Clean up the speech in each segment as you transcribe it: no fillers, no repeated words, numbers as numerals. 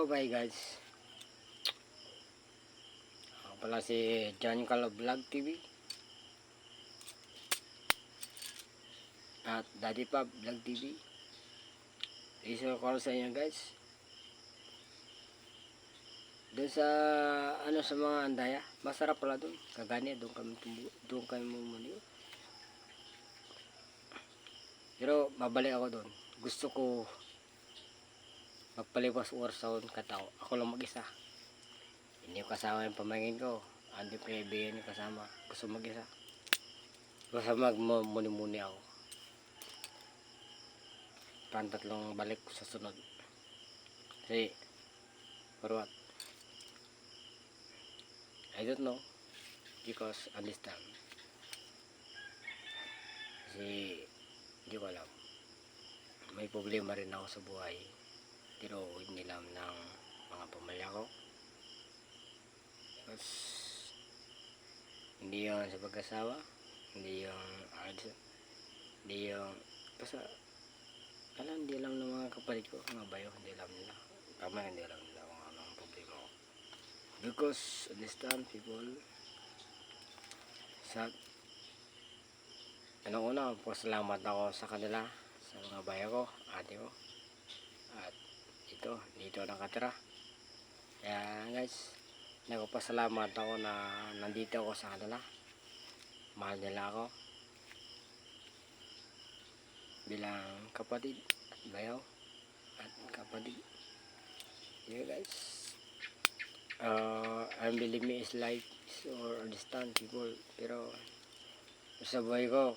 Hello bye guys. Ako pala si John Calo Vlog TV at Daddy Pop Vlog TV. Iso call sa inyo guys. Doon sa sa mga andaya, masarap pala doon. Kagani doon kami mumuli. Pero babalik ako doon. Gusto ko magpalipas oras sa katao. Ako lang mag-isa. Hindi ko kasama yung pamangkin ko. Hindi ko kaibigan yung kasama. Gusto mag-isa. Basta magmuni-muni ako. Tatlong balik sa sunod. Kasi, for what? I don't know. Because understand. Kasi, hindi ko alam. May problema rin ako sa buhay. Pero hindi alam ng mga pamilya ko. Because, hindi yung sa pag-asawa. Hindi yung basta hindi alam ng mga kapalit ko, mga bayo, hindi alam nila. Tama, hindi alam nila kung ano ang problema ko. Because, understand people, sa una, pasalamat ako sa kanila, sa mga bayo ko, ate ko, at dito nakatira. Kaya guys, nagpasalamat ako na nandito ako sa kanila. Mahal nila ako bilang kapatid at bayaw at kapatid. Yeah guys, I believe me is life or understand people. Pero sa buhay ko,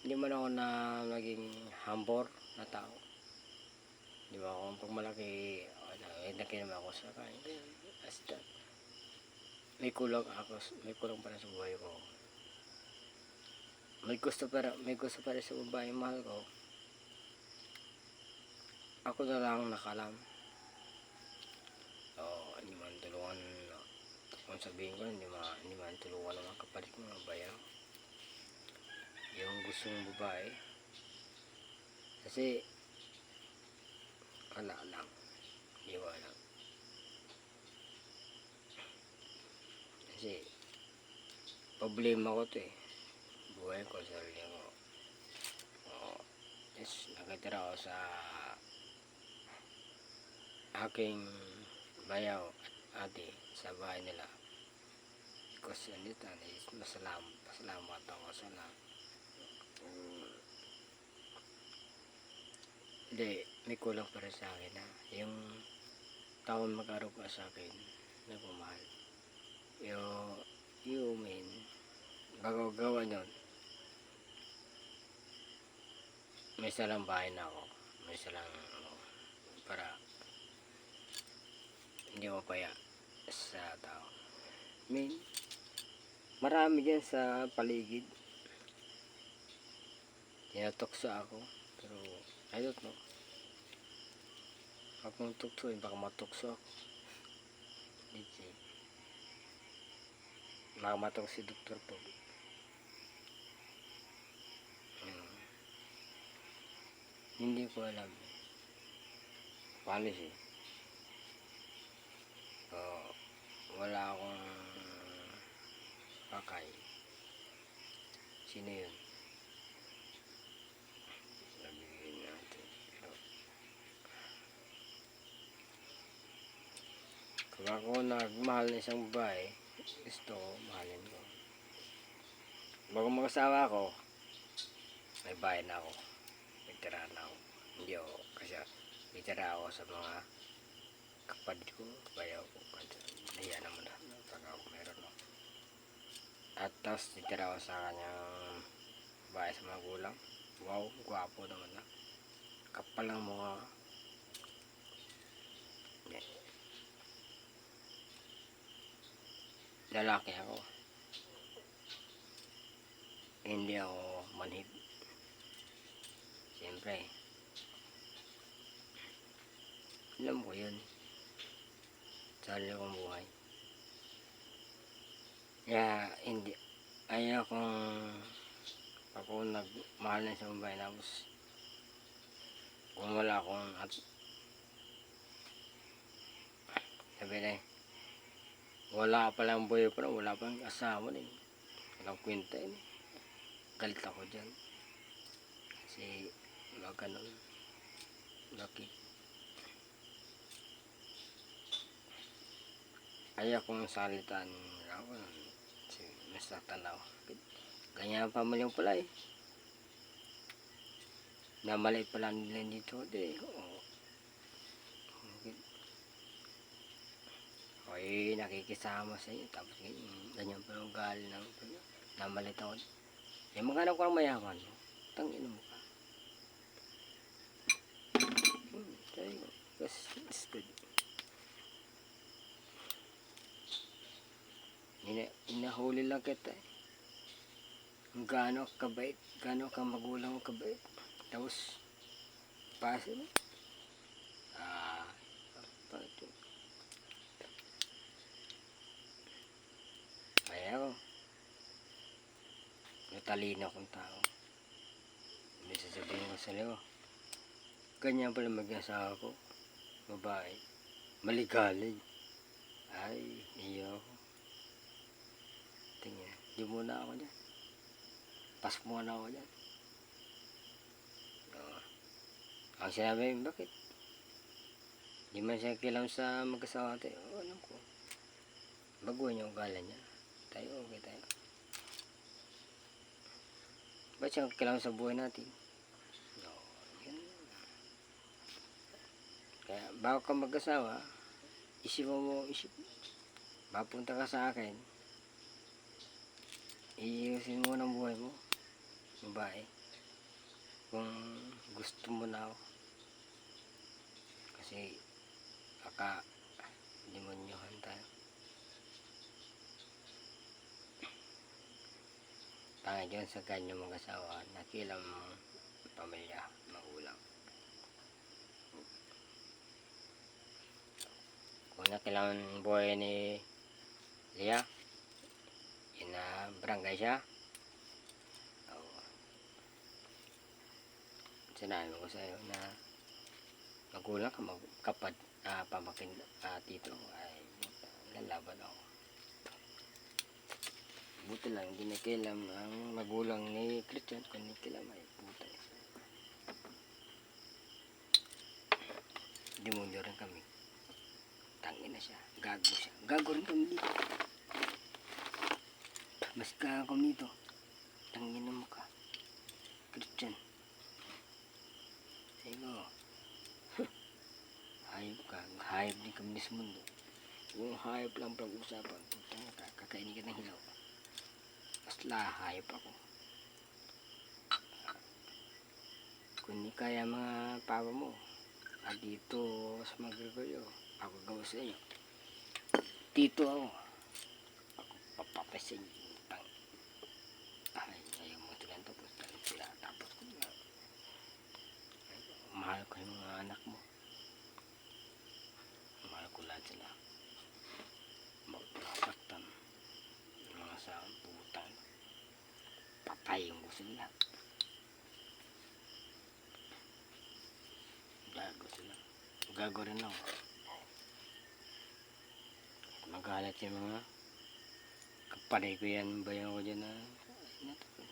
hindi man ako na naging hambor na tao. Di ba ako pag malaki nakinama ako sa kain. As that, may kulang para sa buhay ko. May gusto para sa babae mahal ko. Ako na lang nakalam. Hindi man tulungan. Kung sabihin ko, hindi man tulungan ng mga kapalit ko, mga bayaw. Yung gustong babae. Kasi, wala lang. Hindi ko alam. Kasi, problema ko to eh. Buhay ko, sarili ko. Yes, nakatira ako sa aking bayaw at ate sa bahay nila. Because nito is pasalamat ako sa lahat. Hindi, may kulang pa rin sa akin na yung taon mag-araw pa sa akin nagmamahal. You mean bago gawa nyon, may salang bahay na ako, may salang para hindi mapaya sa tao. Marami dyan sa paligid tinatukso ako, pero I don't know. Akong tuksoin, baka matukso ako. Baka matukso si Dr. Pog. Hindi ko alam. Policy. Wala akong pakay. Sino yun? Sabihin natin. Kung ako nagmahal ng isang babae, gusto ko, mahalin ko. Bago mag-asawa ako, may bahay na ako. May tirahan na ako. Hindi ako, kasi may tira ako sa mga kapatid ko, bayaw ko. Nahiya naman na pag ako meron ako. At tapos titira ako sa kanyang bahay sa mga gulang. Wow, gwapo naman na. Kapal ang mga lalaki ako. Hindi ako manhid. Siyempre, alam ko yun. Sarili kong buhay. Kaya hindi, ayaw kong ako nagmahal na sa babae, tapos kung wala akong Sabi na wala pa lang boyfriend, wala pa lang asawa din. Walang kwenta yun. Galit ako dyan. Kasi wala ganun. Bakit? Ayaw kong salitan ako. Kasi nasaktan ako. Ganyan ang pamilya pala eh. Namaliit pala nila dito. Oo. Okay, nakikisama sa inyo. Tapos ganyan pa yung gali ng namalit ako. Yung mga anak ko ang mayaman. Tangin mo ka. Sabi ko, that's good. Inahuli lang kita eh. Gaano kabait, gaano ka magulang kabait. Tapos, pasa na. Pato. Kaya ako. Natalino akong tao. Hindi sasabihin ko sa liwa. Ganyan pala mag-asawa ko. Babae. Maligalig. Ay, iyo ako. Tingnan. Di muna ako dyan. Pasok muna ako dyan. Ang sinabi, bakit? Di man siya kilam sa mag-asawa tayo. Alam ko. Baguhin yung ugali niya. Tayo, okay tayo. Ba't siya kilam sa buhay natin? No, yun. Kaya bago ka mag-asawa, isip mo. Mapunta ka sa akin. Iusin mo ng buhay mo. Babae. Kung gusto mo na ako. Kasi baka demonyohan tayo. Tangay dyan sa kanyang mag-asawa. Nakilang pamilya, magulang. Kung nakilang buhay ni Lia, barangay siya. Sinabi ko sa iyo na magulang ka, pamakin tito ay lalaban ako. Buti lang, hindi nakilam ang magulang ni Christian kung nakilam ay puta. Demonyo rin kami. Tangin na siya, gago siya. Gago rin kami dito. Mas gago kami dito. Tangin na mo ka. Christian. Ego. Hayop ka. Hayop din kami sa mundo. Kung hayop lang pag-usapan, kakainin ka ng hilaw. Basta hayop ako. Kung di kaya mga papa mo, dito sa Magregorio, ako gawa sa inyo. Dito ako. Ako papapasin. Ay, ayaw mo ito ganito. Tapos ko na. Mahal ko yung mga anak mo. Mahal ko lahat sila. Magpapaktan. Yung mga sa putang. Patay yung gusto nila. Gago sila. Gago rin ako. Magalit yung mga kapanay ko yan. Bayan ko dyan na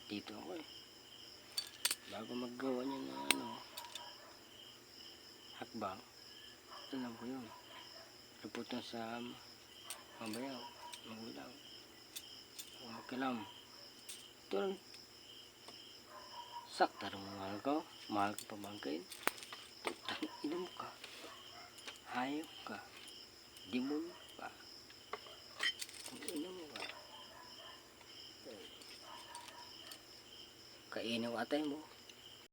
dito ako eh. Bago maggawa niya na hakbang, alam ko yun. Lupot na sa mabayaw, magulang. Magkilam. Ito lang. Sakta rin mahal ko. Mahal ka pamangkin. Putang ina mo ka. Hayop ka. Demon ka. Ina mo ka. Kainin ko atay mo.